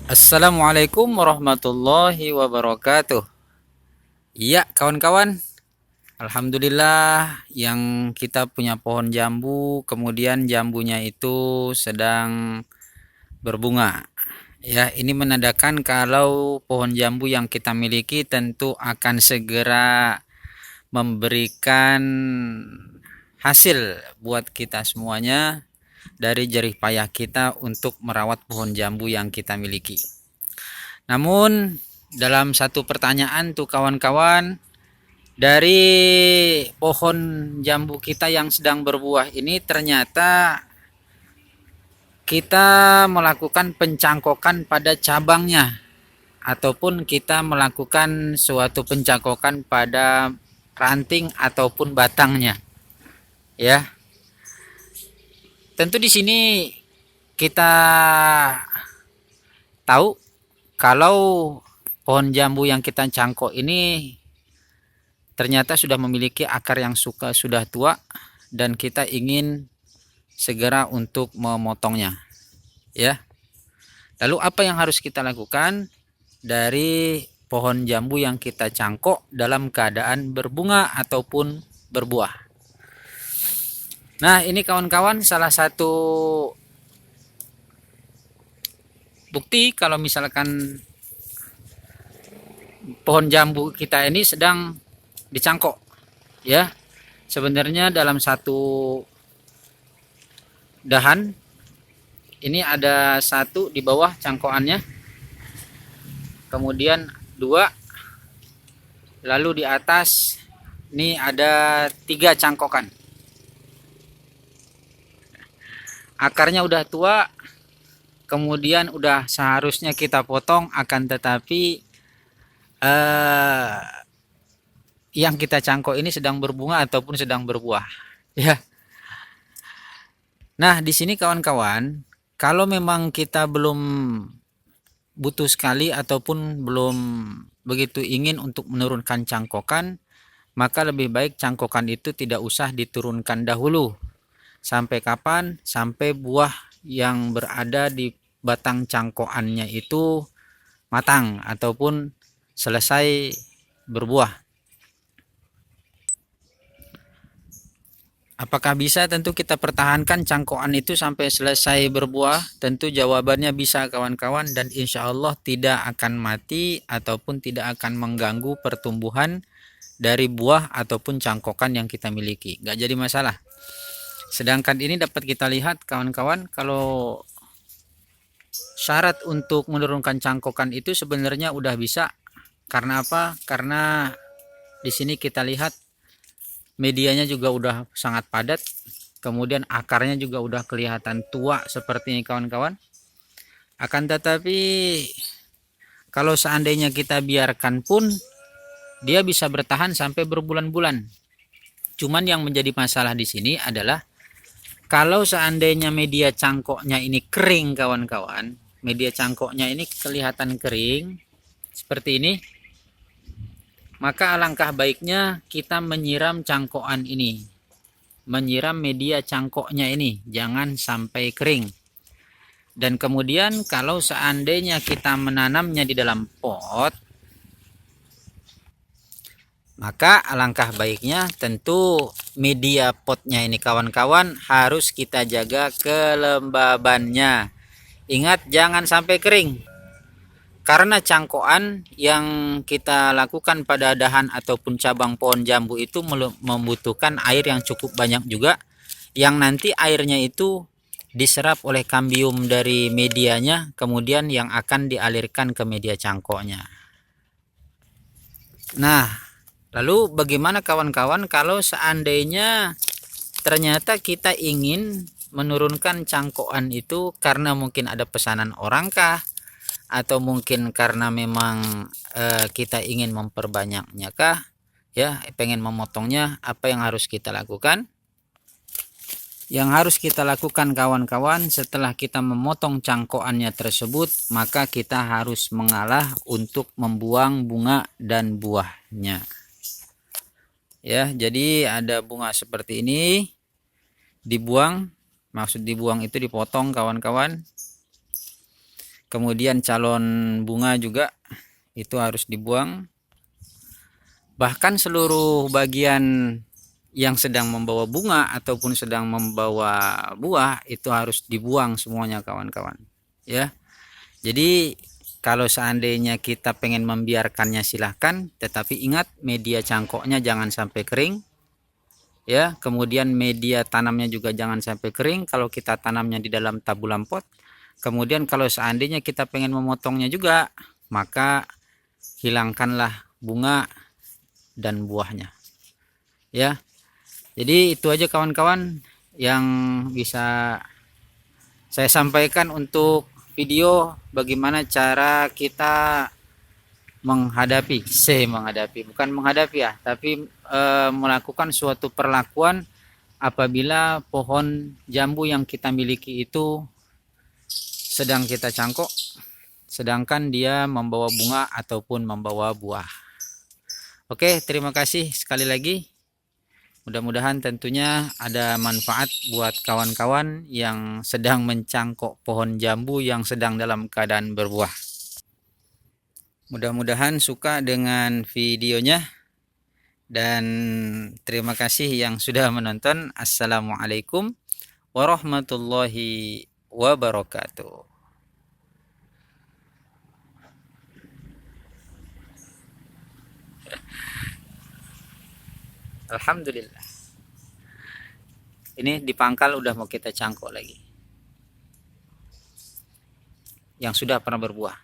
Assalamualaikum warahmatullahi wabarakatuh. Iya, kawan-kawan. Alhamdulillah yang kita punya pohon jambu, kemudian jambunya itu sedang berbunga. Ya, ini menandakan kalau pohon jambu yang kita miliki tentu akan segera memberikan hasil buat kita semuanya dari jerih payah kita untuk merawat pohon jambu yang kita miliki. Namun dalam satu pertanyaan tuh kawan-kawan, dari pohon jambu kita yang sedang berbuah ini ternyata kita melakukan pencangkokan pada cabangnya ataupun kita melakukan suatu pencangkokan pada ranting ataupun batangnya. Ya, tentu di sini kita tahu kalau pohon jambu yang kita cangkok ini ternyata sudah memiliki akar yang sudah tua dan kita ingin segera untuk memotongnya, ya. Lalu apa yang harus kita lakukan dari pohon jambu yang kita cangkok dalam keadaan berbunga ataupun berbuah? Nah, ini kawan-kawan salah satu bukti kalau misalkan pohon jambu kita ini sedang dicangkok, ya. Sebenarnya dalam satu dahan ini ada satu di bawah cangkokannya, kemudian dua, lalu di atas ini ada 3 cangkokan. Akarnya udah tua, kemudian udah seharusnya kita potong, akan tetapi yang kita cangkok ini sedang berbunga ataupun sedang berbuah, ya. Nah, di sini kawan-kawan, kalau memang kita belum butuh sekali ataupun belum begitu ingin untuk menurunkan cangkokan, maka lebih baik cangkokan itu tidak usah diturunkan dahulu. Sampai kapan? Sampai buah yang berada di batang cangkokannya itu matang ataupun selesai berbuah. Apakah bisa? Tentu kita pertahankan cangkokan itu sampai selesai berbuah. Tentu jawabannya bisa kawan-kawan, dan insya Allah tidak akan mati ataupun tidak akan mengganggu pertumbuhan dari buah ataupun cangkokan yang kita miliki. Gak jadi masalah. Sedangkan ini dapat kita lihat kawan-kawan, kalau syarat untuk menurunkan cangkokan itu sebenarnya udah bisa. Karena apa? Karena di sini kita lihat medianya juga udah sangat padat, kemudian akarnya juga udah kelihatan tua seperti ini kawan-kawan. Akan tetapi kalau seandainya kita biarkan pun dia bisa bertahan sampai berbulan-bulan. Cuman yang menjadi masalah di sini adalah kalau seandainya media cangkoknya ini kering kawan-kawan, media cangkoknya ini kelihatan kering seperti ini, maka alangkah baiknya kita menyiram cangkokan ini, menyiram media cangkoknya ini, jangan sampai kering. Dan kemudian kalau seandainya kita menanamnya di dalam pot, maka alangkah baiknya tentu media potnya ini kawan-kawan harus kita jaga kelembabannya. Ingat, jangan sampai kering. Karena cangkokan yang kita lakukan pada dahan ataupun cabang pohon jambu itu membutuhkan air yang cukup banyak juga, yang nanti airnya itu diserap oleh kambium dari medianya, kemudian yang akan dialirkan ke media cangkoknya. Nah, lalu bagaimana kawan-kawan kalau seandainya ternyata kita ingin menurunkan cangkokan itu karena mungkin ada pesanan orang kah, atau mungkin karena memang kita ingin memperbanyaknya kah, ya, pengen memotongnya, apa yang harus kita lakukan? Yang harus kita lakukan kawan-kawan, setelah kita memotong cangkokannya tersebut, maka kita harus mengalah untuk membuang bunga dan buahnya. Ya, jadi ada bunga seperti ini dibuang, maksud dibuang itu dipotong kawan-kawan. Kemudian calon bunga juga itu harus dibuang. Bahkan seluruh bagian yang sedang membawa bunga ataupun sedang membawa buah itu harus dibuang semuanya kawan-kawan. Ya. Jadi kalau seandainya kita pengen membiarkannya silahkan, tetapi ingat media cangkoknya jangan sampai kering. Ya, kemudian media tanamnya juga jangan sampai kering kalau kita tanamnya di dalam tabulam pot. Kemudian kalau seandainya kita pengen memotongnya juga, maka hilangkanlah bunga dan buahnya. Ya. Jadi itu aja kawan-kawan yang bisa saya sampaikan untuk video bagaimana cara kita bukan menghadapi ya, tapi melakukan suatu perlakuan apabila pohon jambu yang kita miliki itu sedang kita cangkok, sedangkan dia membawa bunga ataupun membawa buah. Oke, terima kasih sekali lagi. Mudah-mudahan tentunya ada manfaat buat kawan-kawan yang sedang mencangkok pohon jambu yang sedang dalam keadaan berbuah. Mudah-mudahan suka dengan videonya dan terima kasih yang sudah menonton. Assalamualaikum warahmatullahi wabarakatuh. Alhamdulillah. Ini di pangkal udah mau kita cangkok lagi. Yang sudah pernah berbuah.